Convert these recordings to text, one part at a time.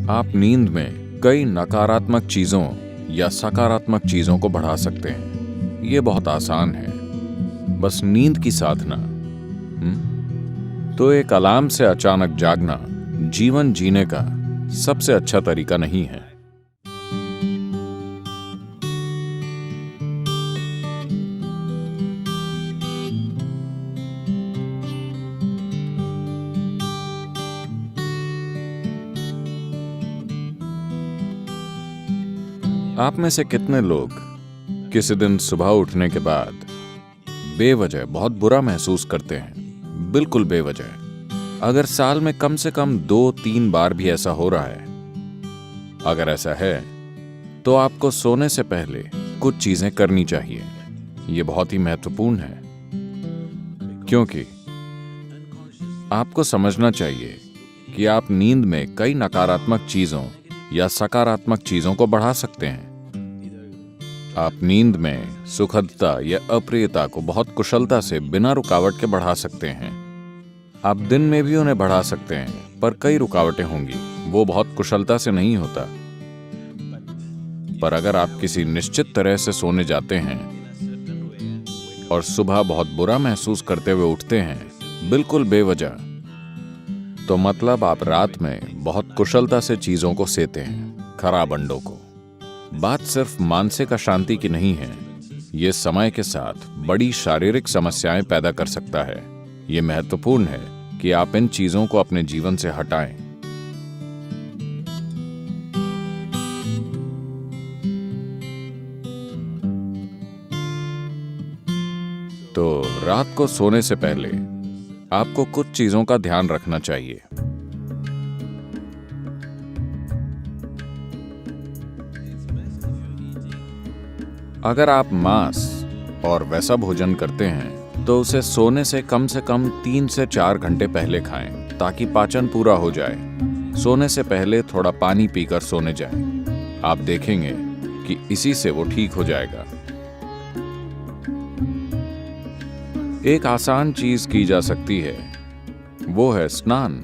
आप नींद में कई नकारात्मक चीजों या सकारात्मक चीजों को बढ़ा सकते हैं। ये बहुत आसान है, बस नींद की साधना। तो एक अलार्म से अचानक जागना जीवन जीने का सबसे अच्छा तरीका नहीं है। आप में से कितने लोग किसी दिन सुबह उठने के बाद बेवजह बहुत बुरा महसूस करते हैं? बिल्कुल बेवजह। अगर साल में कम से कम 2-3 बार भी ऐसा हो रहा है, अगर ऐसा है तो आपको सोने से पहले कुछ चीजें करनी चाहिए। ये बहुत ही महत्वपूर्ण है, क्योंकि आपको समझना चाहिए कि आप नींद में कई नकारात्मक चीजों या सकारात्मक चीजों को बढ़ा सकते हैं। आप नींद में सुखदता या अप्रियता को बहुत कुशलता से बिना रुकावट के बढ़ा सकते हैं। आप दिन में भी उन्हें बढ़ा सकते हैं, पर कई रुकावटें होंगी, वो बहुत कुशलता से नहीं होता। पर अगर आप किसी निश्चित तरह से सोने जाते हैं और सुबह बहुत बुरा महसूस करते हुए उठते हैं, बिल्कुल बेवजह, तो मतलब आप रात में बहुत कुशलता से चीजों को सेते हैं, खराब अंडों को। बात सिर्फ मानसिक अशांति की नहीं है, ये समय के साथ बड़ी शारीरिक समस्याएं पैदा कर सकता है। ये महत्वपूर्ण है कि आप इन चीजों को अपने जीवन से हटाएं। तो रात को सोने से पहले आपको कुछ चीजों का ध्यान रखना चाहिए। अगर आप मांस और वैसा भोजन करते हैं तो उसे सोने से कम 3 से 4 घंटे पहले खाएं, ताकि पाचन पूरा हो जाए। सोने से पहले थोड़ा पानी पीकर सोने जाएं। आप देखेंगे कि इसी से वो ठीक हो जाएगा। एक आसान चीज की जा सकती है, वो है स्नान।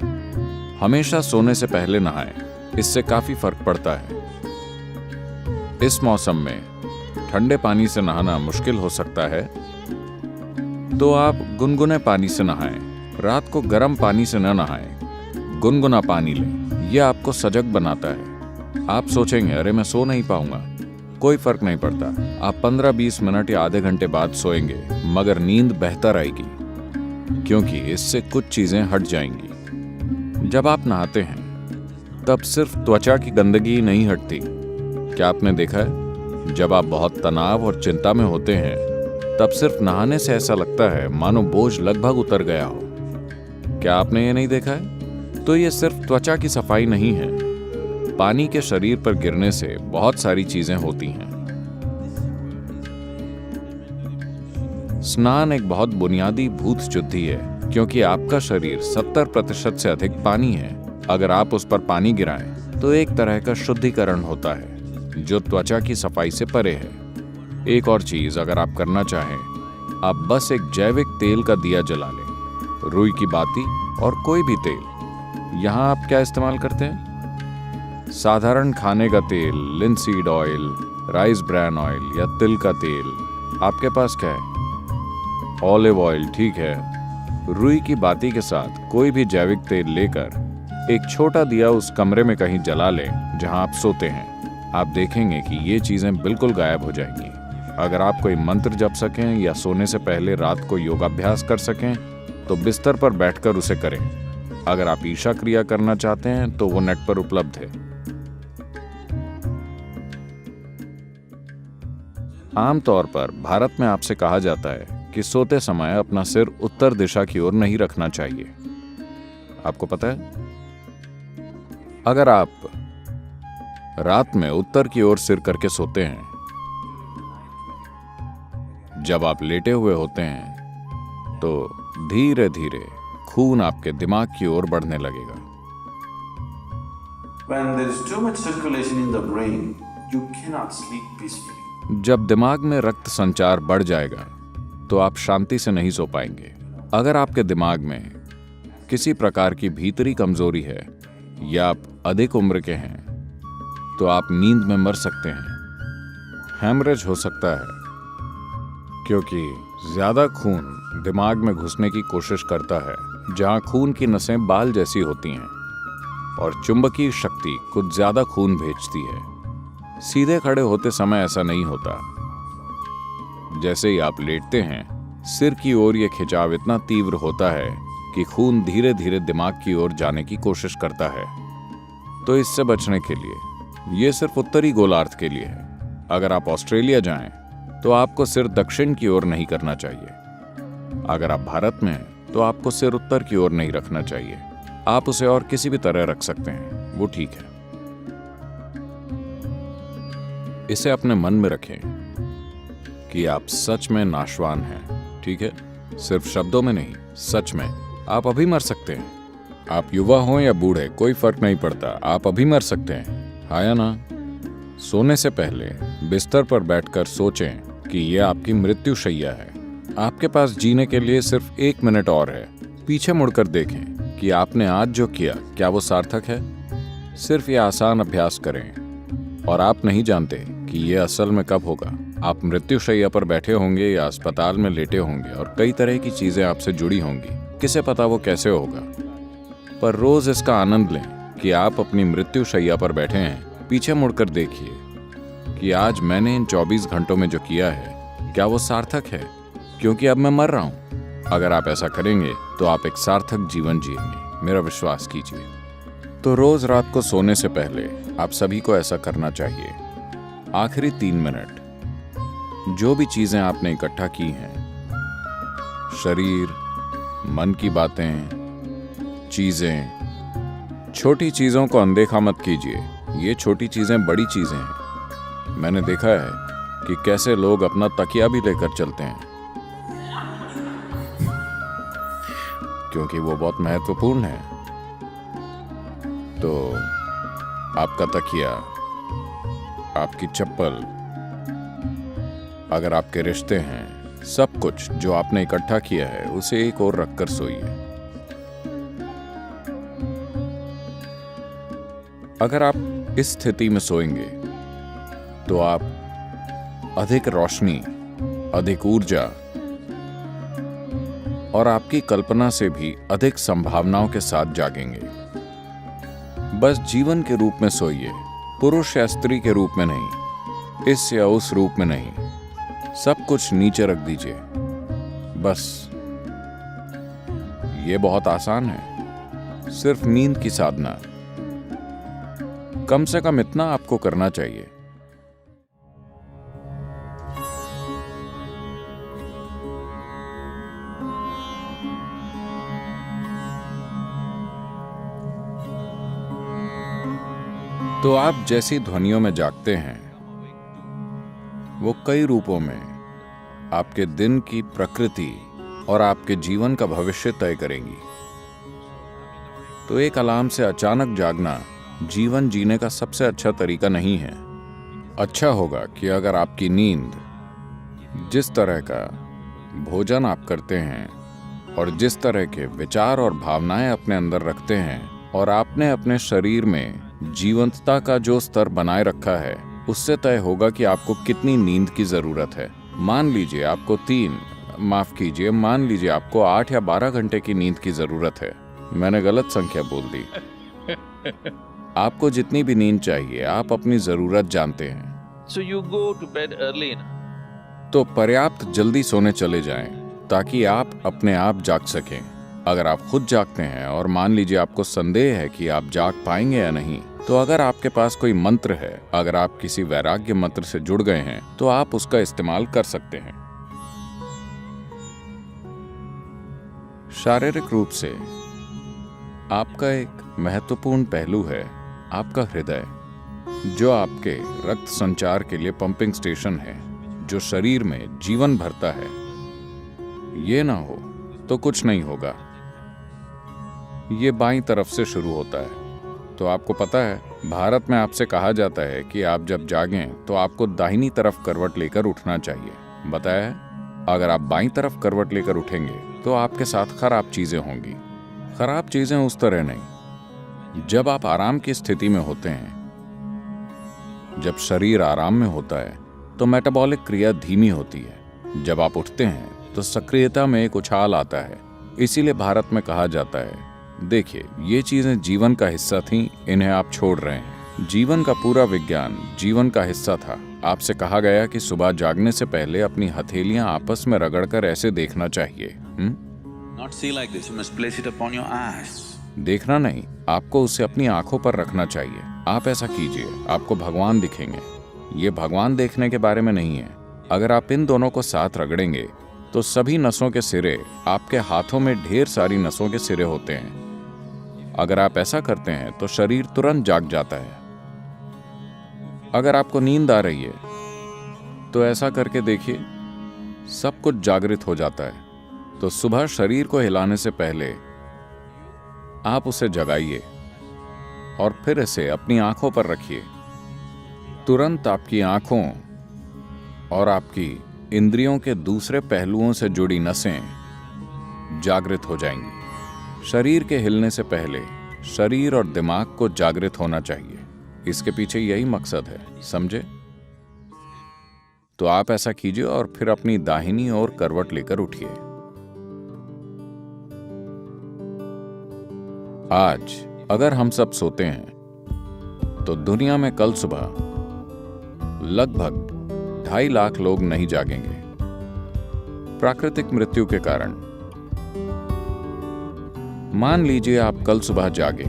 हमेशा सोने से पहले नहाएं, इससे काफी फर्क पड़ता है। इस मौसम में ठंडे पानी से नहाना मुश्किल हो सकता है, तो आप गुनगुने पानी से नहाएं। रात को गर्म पानी से न नहाएं, गुनगुना पानी लें। यह आपको सजग बनाता है। आप सोचेंगे, अरे मैं सो नहीं पाऊंगा। कोई फर्क नहीं पड़ता। आप 15-20 मिनट या आधे घंटे बाद सोएंगे, मगर नींद बेहतर आएगी, क्योंकि इससे कुछ चीजें हट जाएंगी। जब आप नहाते हैं तब सिर्फ त्वचा की गंदगी नहीं हटती। क्या आपने देखा है, जब आप बहुत तनाव और चिंता में होते हैं तब सिर्फ नहाने से ऐसा लगता है मानो बोझ लगभग उतर गया हो। क्या आपने ये नहीं देखा है? तो ये सिर्फ त्वचा की सफाई नहीं है, पानी के शरीर पर गिरने से बहुत सारी चीजें होती हैं। स्नान एक बहुत बुनियादी भूत शुद्धि है, क्योंकि आपका शरीर 70% से अधिक पानी है। अगर आप उस पर पानी गिराएं तो एक तरह का शुद्धिकरण होता है, जो त्वचा की सफाई से परे है। एक और चीज अगर आप करना चाहें, आप बस एक जैविक तेल का दिया जला लें, रुई की बाती और कोई भी तेल। यहां आप क्या इस्तेमाल करते हैं? साधारण खाने का तेल, linseed oil, rice bran oil या तिल का तेल। आपके पास क्या है? ऑलिव ऑयल, ठीक है। रुई की बाती के साथ कोई भी जैविक तेल लेकर एक छोटा दिया उस कमरे में कहीं जला लें जहां आप सोते हैं। आप देखेंगे कि ये चीजें बिल्कुल गायब हो जाएंगी। अगर आप कोई मंत्र जप सकें या सोने से पहले रात को योगाभ्यास कर सकें तो बिस्तर पर बैठकर उसे करें। अगर आप ईशा क्रिया करना चाहते हैं तो वो नेट पर उपलब्ध है। आमतौर पर भारत में आपसे कहा जाता है कि सोते समय अपना सिर उत्तर दिशा की ओर नहीं रखना चाहिए। आपको पता है, अगर आप रात में उत्तर की ओर सिर करके सोते हैं, जब आप लेटे हुए होते हैं तो धीरे धीरे खून आपके दिमाग की ओर बढ़ने लगेगा। When there is too much circulation in the brain, you cannot sleep peacefully. जब दिमाग में रक्त संचार बढ़ जाएगा तो आप शांति से नहीं सो पाएंगे। अगर आपके दिमाग में किसी प्रकार की भीतरी कमजोरी है या आप अधिक उम्र के हैं तो आप नींद में मर सकते हैं। हैमरेज हो सकता है क्योंकि ज्यादा खून दिमाग में घुसने की कोशिश करता है, जहां खून की नसें बाल जैसी होती हैं और चुंबकीय शक्ति कुछ ज्यादा खून भेजती है। सीधे खड़े होते समय ऐसा नहीं होता। जैसे ही आप लेटते हैं, सिर की ओर यह खिंचाव इतना तीव्र होता है कि खून धीरे धीरे दिमाग की ओर जाने की कोशिश करता है। तो इससे बचने के लिए, यह सिर्फ उत्तरी गोलार्ध के लिए है। अगर आप ऑस्ट्रेलिया जाएं तो आपको सिर दक्षिण की ओर नहीं करना चाहिए। अगर आप भारत में हैं तो आपको सिर उत्तर की ओर नहीं रखना चाहिए। आप उसे और किसी भी तरह रख सकते हैं, वो ठीक है। इसे अपने मन में रखें कि आप सच में नाशवान हैं, ठीक है? सिर्फ शब्दों में नहीं, सच में। आप अभी मर सकते हैं। आप युवा हों या बूढ़े, कोई फर्क नहीं पड़ता। आप अभी मर सकते हैं, हाँ या ना? सोने से पहले बिस्तर पर बैठकर सोचें कि यह आपकी मृत्युशैया है। आपके पास जीने के लिए सिर्फ 1 मिनट और है। पीछे मुड़कर देखें कि आपने आज जो किया, क्या वो सार्थक है? सिर्फ ये आसान अभ्यास करें और आप नहीं जानते कि यह असल में कब होगा। आप मृत्युशैया पर बैठे होंगे या अस्पताल में लेटे होंगे और कई तरह की चीजें आपसे जुड़ी होंगी। किसे पता वो कैसे होगा? पर रोज इसका आनंद लें कि आप अपनी मृत्युशैया पर बैठे हैं। पीछे मुड़कर देखिए कि आज मैंने इन 24 घंटों में जो किया है, क्या वो सार्थक है? क्योंकि अब मैं मर रहा हूं। अगर आप ऐसा करेंगे तो आप एक सार्थक जीवन जिएंगे, मेरा विश्वास कीजिए। तो रोज रात को सोने से पहले आप सभी को ऐसा करना चाहिए। आखिरी 3 मिनट, जो भी चीजें आपने इकट्ठा की हैं, शरीर, मन की बातें, चीजें, छोटी चीजों को अनदेखा मत कीजिए। ये छोटी चीजें बड़ी चीजें हैं। मैंने देखा है कि कैसे लोग अपना तकिया भी लेकर चलते हैं क्योंकि वो बहुत महत्वपूर्ण है। तो आपका तकिया, आपकी चप्पल, अगर आपके रिश्ते हैं, सब कुछ जो आपने इकट्ठा किया है, उसे एक ओर रखकर सोइए। अगर आप इस स्थिति में सोएंगे तो आप अधिक रोशनी, अधिक ऊर्जा और आपकी कल्पना से भी अधिक संभावनाओं के साथ जागेंगे। बस जीवन के रूप में सोइए, पुरुष या स्त्री के रूप में नहीं, इस या उस रूप में नहीं। सब कुछ नीचे रख दीजिए। बस ये बहुत आसान है, सिर्फ नींद की साधना। कम से कम इतना आपको करना चाहिए। तो आप जैसी ध्वनियों में जागते हैं, वो कई रूपों में आपके दिन की प्रकृति और आपके जीवन का भविष्य तय करेंगी। तो एक अलार्म से अचानक जागना जीवन जीने का सबसे अच्छा तरीका नहीं है। अच्छा होगा कि अगर आपकी नींद, जिस तरह का भोजन आप करते हैं और जिस तरह के विचार और भावनाएं अपने अंदर रखते हैं और आपने अपने शरीर में जीवंतता का जो स्तर बनाए रखा है, उससे तय होगा कि आपको कितनी नींद की जरूरत है। मान लीजिए आपको 8 या 12 घंटे की नींद की जरूरत है। मैंने गलत संख्या बोल दी। आपको जितनी भी नींद चाहिए, आप अपनी जरूरत जानते हैं। So you go to bed early enough. तो पर्याप्त जल्दी सोने चले जाएं ताकि आप अपने आप जाग सकें। अगर आप खुद जागते हैं और मान लीजिए आपको संदेह है कि आप जाग पाएंगे या नहीं, तो अगर आपके पास कोई मंत्र है, अगर आप किसी वैराग्य मंत्र से जुड़ गए हैं, तो आप उसका इस्तेमाल कर सकते हैं। शारीरिक रूप से आपका एक महत्वपूर्ण पहलू है आपका हृदय, जो आपके रक्त संचार के लिए पंपिंग स्टेशन है, जो शरीर में जीवन भरता है। ये ना हो तो कुछ नहीं होगा। ये बाईं तरफ से शुरू होता है। तो आपको पता है, भारत में आपसे कहा जाता है कि आप जब जागें तो आपको दाहिनी तरफ करवट लेकर उठना चाहिए। बताया है, अगर आप बाईं तरफ करवट लेकर उठेंगे तो आपके साथ खराब चीजें होंगी। खराब चीजें उस तरह नहीं, जब आप आराम की स्थिति में होते हैं, जब शरीर आराम में होता है, तो मेटाबॉलिक क्रिया धीमी होती है। जब आप उठते हैं तो सक्रियता में एक उछाल आता है। इसीलिए भारत में कहा जाता है, देखिए ये चीजें जीवन का हिस्सा थीं, इन्हें आप छोड़ रहे हैं। जीवन का पूरा विज्ञान जीवन का हिस्सा था। आपसे कहा गया कि सुबह जागने से पहले अपनी हथेलियां आपस में रगड़कर ऐसे देखना चाहिए। Not see like this. You must place it upon your eyes. देखना नहीं, आपको उसे अपनी आंखों पर रखना चाहिए। आप ऐसा कीजिए, आपको भगवान दिखेंगे। ये भगवान देखने के बारे में नहीं है। अगर आप इन दोनों को साथ रगड़ेंगे तो सभी नसों के सिरे, आपके हाथों में ढेर सारी नसों के सिरे होते हैं। अगर आप ऐसा करते हैं तो शरीर तुरंत जाग जाता है। अगर आपको नींद आ रही है तो ऐसा करके देखिए, सब कुछ जागृत हो जाता है। तो सुबह शरीर को हिलाने से पहले आप उसे जगाइए और फिर इसे अपनी आंखों पर रखिए। तुरंत आपकी आंखों और आपकी इंद्रियों के दूसरे पहलुओं से जुड़ी नसें जागृत हो जाएंगी। शरीर के हिलने से पहले शरीर और दिमाग को जागृत होना चाहिए। इसके पीछे यही मकसद है, समझे? तो आप ऐसा कीजिए और फिर अपनी दाहिनी ओर करवट लेकर उठिए। आज अगर हम सब सोते हैं तो दुनिया में कल सुबह लगभग 2.5 लाख लोग नहीं जागेंगे प्राकृतिक मृत्यु के कारण। मान लीजिए आप कल सुबह जागे,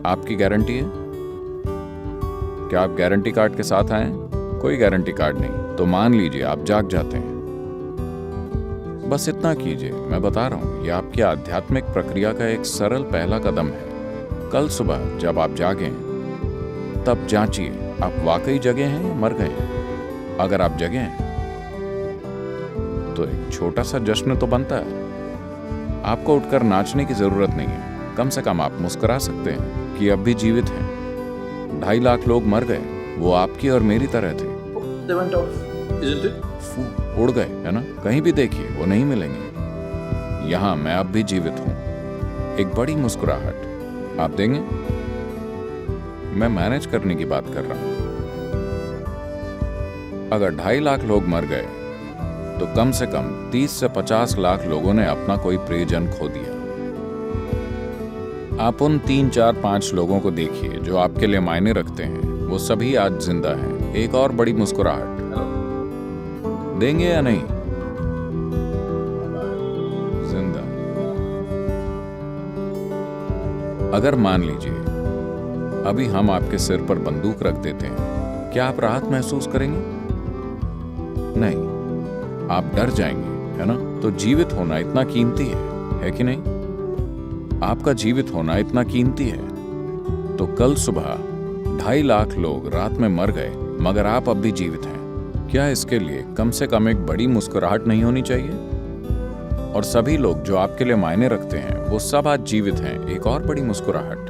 आपकी गारंटी है? क्या आप गारंटी कार्ड के साथ आए? कोई गारंटी कार्ड नहीं। तो मान लीजिए आप जाग जाते हैं। बस इतना कीजिए, मैं बता रहा हूं, यह आपकी आध्यात्मिक प्रक्रिया का एक सरल पहला कदम है। कल सुबह जब आप जागें तब जांचिए आप वाकई जगे हैं या मर गए हैं। अगर आप जगे हैं तो एक छोटा सा जश्न तो बनता है। आपको उठकर नाचने की जरूरत नहीं है, कम से कम आप मुस्कुरा सकते हैं कि अब भी जीवित हैं। 2.5 लाख लोग मर गए, वो आपकी और मेरी तरह थे। They went off, isn't it? उड़ गए, है ना? कहीं भी देखिए वो नहीं मिलेंगे। यहां मैं अब भी जीवित हूं। एक बड़ी मुस्कुराहट आप देंगे? मैं मैनेज करने की बात कर रहा हूं। अगर 2.5 लाख लोग मर गए तो कम से कम 30 से 50 लाख लोगों ने अपना कोई प्रियजन खो दिया। आप उन 3, 4, 5 लोगों को देखिए जो आपके लिए मायने रखते हैं, वो सभी आज जिंदा हैं। एक और बड़ी मुस्कुराहट देंगे या नहीं? जिंदा। अगर मान लीजिए अभी हम आपके सिर पर बंदूक रख देते हैं, क्या आप राहत महसूस करेंगे? नहीं, आप डर जाएंगे, है ना? तो जीवित होना इतना कीमती है कि नहीं? आपका जीवित होना इतना कीमती है। तो कल सुबह 2.5 लाख लोग रात में मर गए, मगर आप अब भी जीवित हैं। क्या इसके लिए कम से कम एक बड़ी मुस्कुराहट नहीं होनी चाहिए? और सभी लोग जो आपके लिए मायने रखते हैं, वो सब आज जीवित हैं। एक और बड़ी मुस्कुराहट।